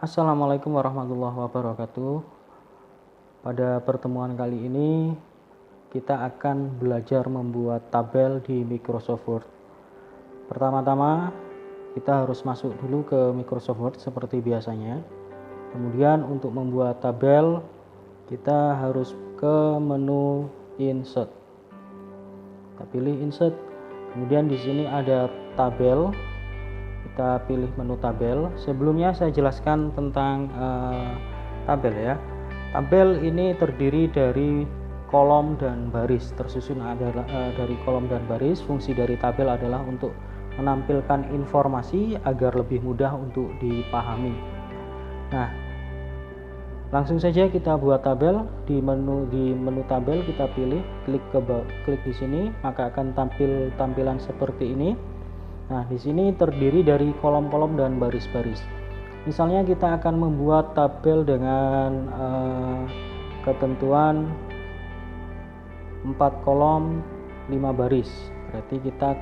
Assalamualaikum warahmatullahi wabarakatuh. Pada pertemuan kali ini kita akan belajar membuat tabel di Microsoft Word. Pertama-tama kita harus masuk dulu ke Microsoft Word seperti biasanya. Kemudian untuk membuat tabel kita harus ke menu Insert. Kita pilih Insert. Kemudian di sini ada tabel. Kita pilih menu tabel. Sebelumnya saya jelaskan tentang tabel ya. Tabel ini terdiri dari kolom dan baris, tersusun adalah dari kolom dan baris. Fungsi dari tabel adalah untuk menampilkan informasi agar lebih mudah untuk dipahami. Nah, langsung saja kita buat tabel. Di menu tabel kita pilih, klik di sini, maka akan tampil tampilan seperti ini. Nah, di sini terdiri dari kolom-kolom dan baris-baris. Misalnya kita akan membuat tabel dengan ketentuan 4 kolom 5 baris. Berarti kita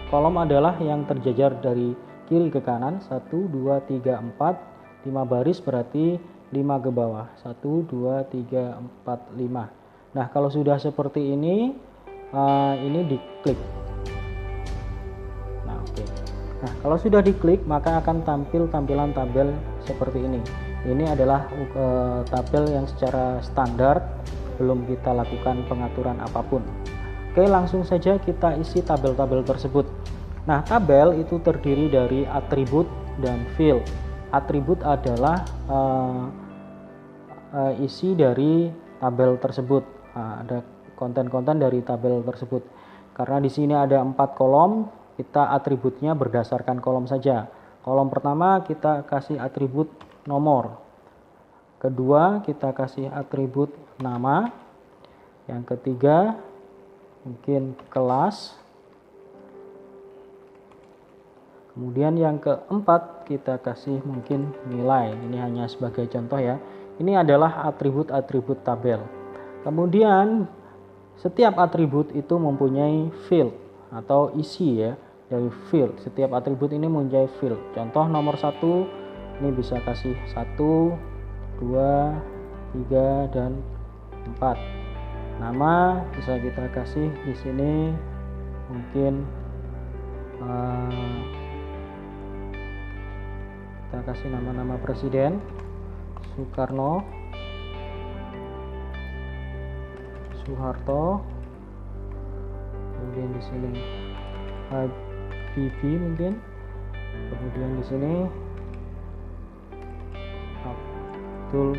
kolom adalah yang terjajar dari kiri ke kanan, 1 2 3 4, 5 baris berarti 5 ke bawah, 1 2 3 4 5. Nah, kalau sudah seperti ini diklik. Nah, kalau sudah diklik maka akan tampil tampilan tabel seperti ini. Ini adalah tabel yang secara standar, belum kita lakukan pengaturan apapun. Oke, langsung saja kita isi tabel-tabel tersebut. Nah, tabel itu terdiri dari atribut dan field. Atribut adalah isi dari tabel tersebut. Nah, ada konten-konten dari tabel tersebut. Karena di sini ada 4 kolom, kita atributnya berdasarkan kolom saja. Kolom pertama kita kasih atribut nomor. Kedua kita kasih atribut nama. Yang ketiga mungkin kelas. Kemudian yang keempat kita kasih mungkin nilai. Ini hanya sebagai contoh ya. Ini adalah atribut-atribut tabel. Kemudian setiap atribut itu mempunyai field atau isi ya. Dari field, setiap atribut ini mempunyai field. Contoh nomor 1 ini bisa kasih 1 2 3 dan 4. Nama bisa kita kasih di sini mungkin kita kasih nama-nama presiden, Soekarno, Soeharto. Kemudian di sini Bibi mungkin. Kemudian di sini Abdul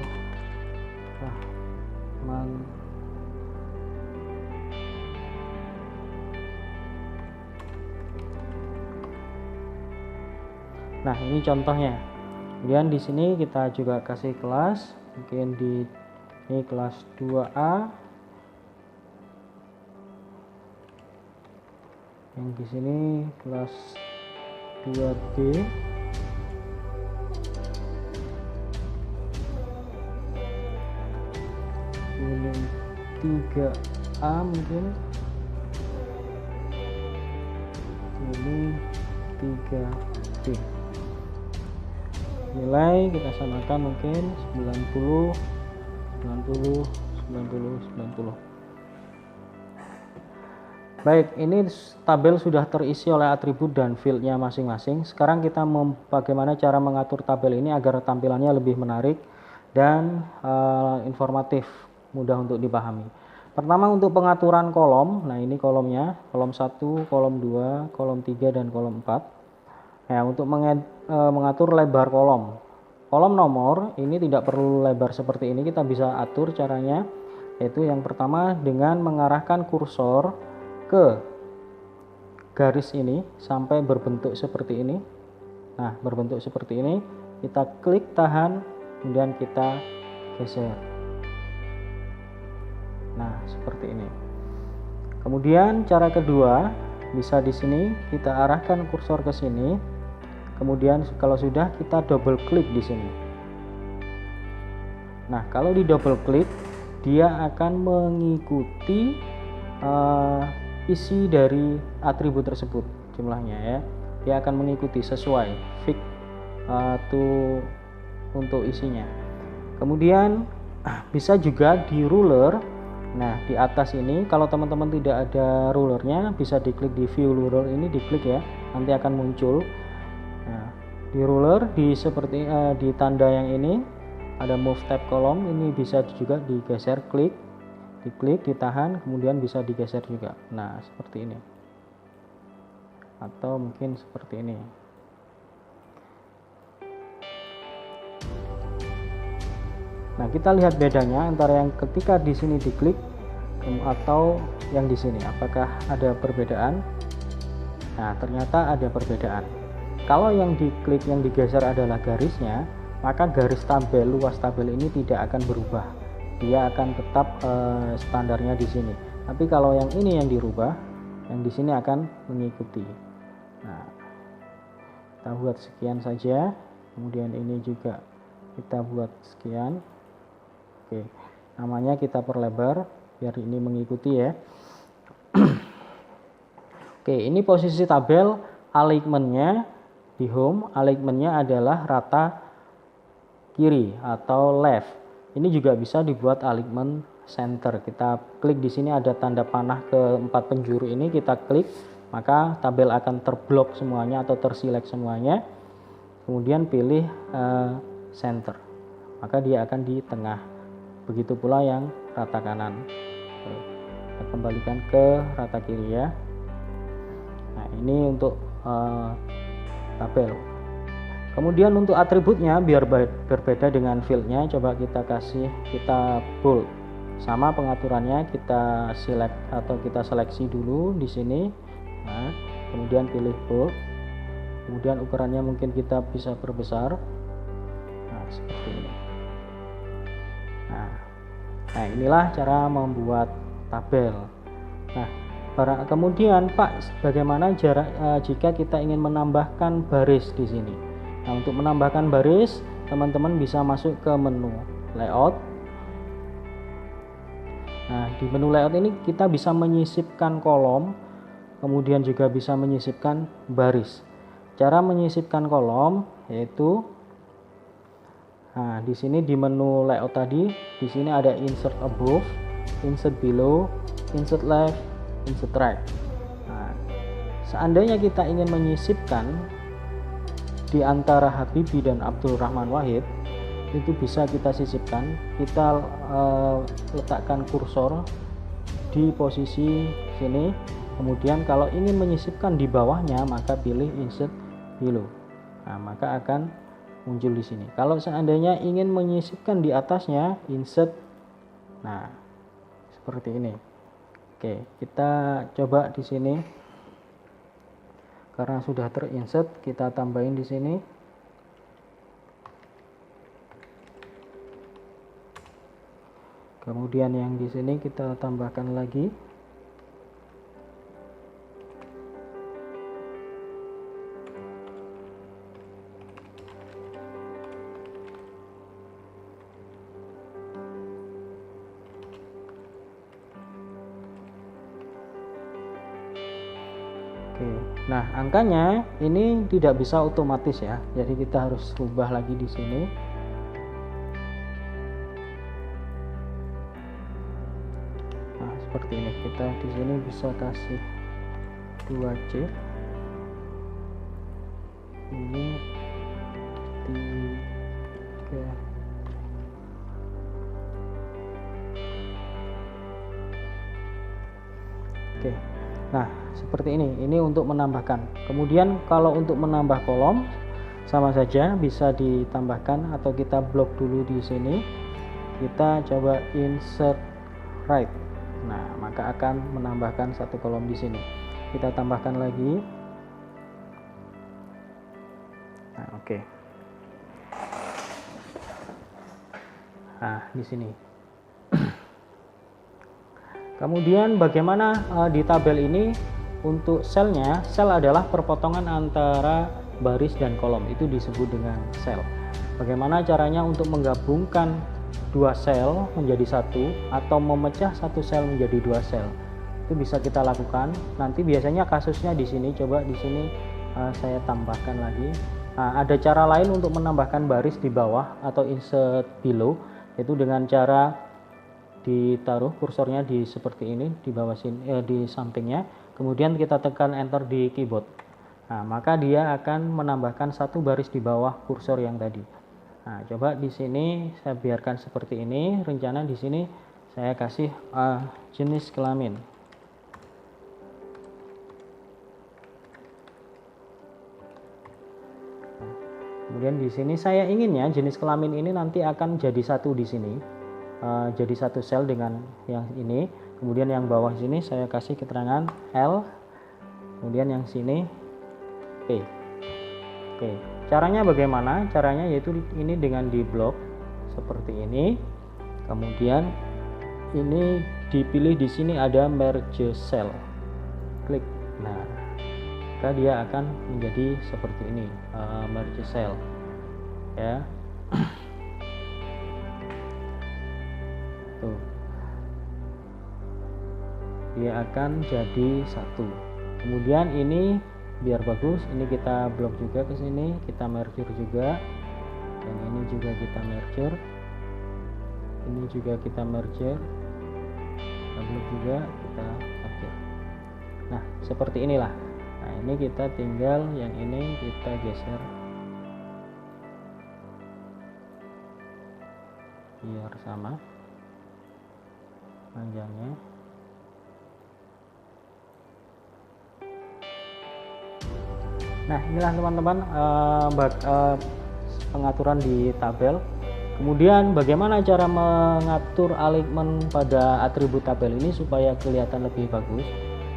Rahman. Nah, ini contohnya. Kemudian di sini kita juga kasih kelas, mungkin ini kelas 2A. Yang di sini kelas 2B. Ini 3A mungkin. Ini 3B. Nilai kita samakan mungkin 90 90 90 90. Baik, ini tabel sudah terisi oleh atribut dan fieldnya masing-masing. Sekarang kita bagaimana cara mengatur tabel ini agar tampilannya lebih menarik dan informatif, mudah untuk dipahami. Pertama untuk pengaturan kolom. Nah, ini kolomnya, kolom 1, kolom 2, kolom 3 dan kolom 4. Nah, untuk mengatur lebar kolom. Kolom nomor ini tidak perlu lebar seperti ini, kita bisa atur caranya, yaitu yang pertama dengan mengarahkan kursor ke garis ini sampai berbentuk seperti ini. Nah, berbentuk seperti ini, kita klik tahan, kemudian kita geser. Nah, seperti ini. Kemudian cara kedua, bisa di sini kita arahkan kursor ke sini. Kemudian kalau sudah, kita double klik di sini. Nah, kalau di double klik, dia akan mengikuti isi dari atribut tersebut jumlahnya ya. Dia akan mengikuti sesuai fix to untuk isinya. Kemudian bisa juga di ruler. Nah, di atas ini kalau teman-teman tidak ada rulernya, bisa diklik di view ruler ini, diklik ya, nanti akan muncul. Nah, di ruler seperti di tanda yang ini ada move tab column, ini bisa juga digeser, diklik, ditahan, kemudian bisa digeser juga. Nah, seperti ini. Atau mungkin seperti ini. Nah, kita lihat bedanya antara yang ketika di sini diklik atau yang di sini. Apakah ada perbedaan? Nah, ternyata ada perbedaan. Kalau yang diklik, yang digeser adalah garisnya, maka garis tabel, luas tabel ini tidak akan berubah. Dia akan tetap standarnya di sini. Tapi kalau yang ini yang dirubah, yang di sini akan mengikuti. Nah, kita buat sekian saja. Kemudian ini juga kita buat sekian. Oke, namanya kita perlebar biar ini mengikuti ya. Oke, ini posisi tabel alignment-nya di home. Alignment-nya adalah rata kiri atau left. Ini juga bisa dibuat alignment center. Kita klik di sini ada tanda panah ke 4 penjuru ini, kita klik, maka tabel akan terblok semuanya atau terselect semuanya. Kemudian pilih center, maka dia akan di tengah. Begitu pula yang rata kanan. Oke, kita kembalikan ke rata kiri ya. Nah, ini untuk tabel. Kemudian untuk atributnya biar berbeda dengan fieldnya, coba kita bold. Sama pengaturannya, kita select atau kita seleksi dulu di sini. Nah, kemudian pilih bold. Kemudian ukurannya mungkin kita bisa perbesar. Nah, seperti ini. Nah, inilah cara membuat tabel. Nah, kemudian Pak, bagaimana jika kita ingin menambahkan baris di sini? Nah, untuk menambahkan baris, teman-teman bisa masuk ke menu layout. Nah, di menu layout ini kita bisa menyisipkan kolom, kemudian juga bisa menyisipkan baris. Cara menyisipkan kolom yaitu, nah, di sini di menu layout tadi, di sini ada insert above, insert below, insert left, insert right. Nah, seandainya kita ingin menyisipkan di antara Habibie dan Abdul Rahman Wahid, itu bisa kita sisipkan. Kita letakkan kursor di posisi sini. Kemudian kalau ingin menyisipkan di bawahnya, maka pilih insert below. Nah, maka akan muncul di sini. Kalau seandainya ingin menyisipkan di atasnya, insert. Nah, seperti ini. Oke, kita coba di sini. Karena sudah terinsert, kita tambahin di sini. Kemudian yang di sini kita tambahkan lagi. Nah, angkanya ini tidak bisa otomatis ya, jadi kita harus ubah lagi di sini. Nah, seperti ini. Kita di sini bisa kasih 2C. Ini 3. Oke. Nah, seperti ini. Ini untuk menambahkan. Kemudian kalau untuk menambah kolom sama saja, bisa ditambahkan atau kita blok dulu di sini. Kita coba insert right. Nah, maka akan menambahkan satu kolom di sini. Kita tambahkan lagi. Nah, oke. Nah, di sini. Kemudian bagaimana di tabel ini untuk selnya? Sel adalah perpotongan antara baris dan kolom, itu disebut dengan sel. Bagaimana caranya untuk menggabungkan dua sel menjadi satu atau memecah satu sel menjadi dua sel? Itu bisa kita lakukan. Nanti biasanya kasusnya di sini, coba di sini saya tambahkan lagi. Nah, ada cara lain untuk menambahkan baris di bawah atau insert below, yaitu dengan cara ditaruh kursornya di seperti ini di bawah sini, di sampingnya, kemudian kita tekan enter di keyboard. Nah, maka dia akan menambahkan satu baris di bawah kursor yang tadi. Nah, coba di sini saya biarkan seperti ini. Rencana di sini saya kasih jenis kelamin. Kemudian di sini saya inginnya jenis kelamin ini nanti akan jadi satu di sini, jadi satu sel dengan yang ini. Kemudian yang bawah sini saya kasih keterangan L, kemudian yang sini P. Oke, caranya bagaimana? Caranya yaitu ini dengan di blok seperti ini. Kemudian ini dipilih, di sini ada merge cell, klik. Nah, maka dia akan menjadi seperti ini, merge cell ya. Tuh, dia akan jadi satu. Kemudian ini biar bagus, ini kita blok juga ke sini, kita merger juga, dan ini juga kita merger, ini juga kita merger, kita blok juga, kita merger. Nah, seperti inilah. Nah, ini kita tinggal yang ini kita geser biar sama panjangnya. Nah, inilah teman-teman pengaturan di tabel. Kemudian bagaimana cara mengatur alignment pada atribut tabel ini supaya kelihatan lebih bagus?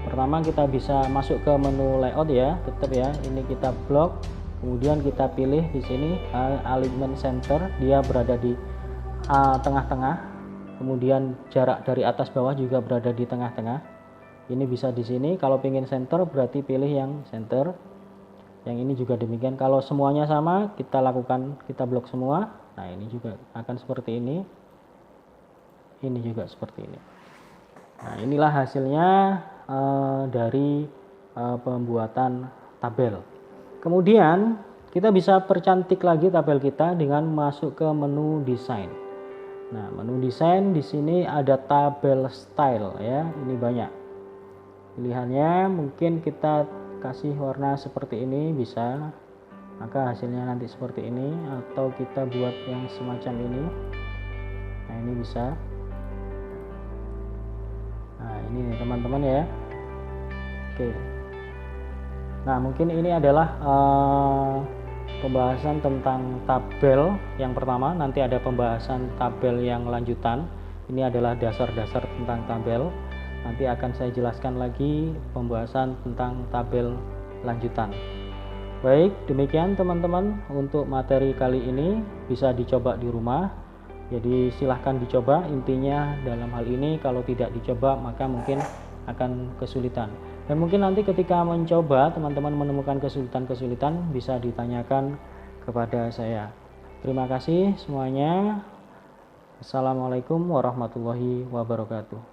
Pertama, kita bisa masuk ke menu layout ya, tetap ya. Ini kita blok, kemudian kita pilih di sini alignment center, dia berada di tengah-tengah. Kemudian jarak dari atas bawah juga berada di tengah-tengah. Ini bisa di sini. Kalau ingin center berarti pilih yang center. Yang ini juga demikian. Kalau semuanya sama, kita lakukan, kita blok semua. Nah, ini juga akan seperti ini. Ini juga seperti ini. Nah, inilah hasilnya dari pembuatan tabel. Kemudian kita bisa percantik lagi tabel kita dengan masuk ke menu desain. Nah, menu desain di sini ada tabel style ya. Ini banyak pilihannya. Mungkin kita kasih warna seperti ini bisa, maka hasilnya nanti seperti ini, atau kita buat yang semacam ini. Nah, ini bisa. Nah, ini nih teman-teman ya. Oke. Nah, mungkin ini adalah pembahasan tentang tabel yang pertama. Nanti ada pembahasan tabel yang lanjutan. Ini adalah dasar-dasar tentang tabel. Nanti akan saya jelaskan lagi pembahasan tentang tabel lanjutan. Baik, demikian teman-teman untuk materi kali ini, bisa dicoba di rumah. Jadi silahkan dicoba. Intinya dalam hal ini kalau tidak dicoba maka mungkin akan kesulitan. Dan mungkin nanti ketika mencoba teman-teman menemukan kesulitan-kesulitan bisa ditanyakan kepada saya. Terima kasih semuanya. Assalamualaikum warahmatullahi wabarakatuh.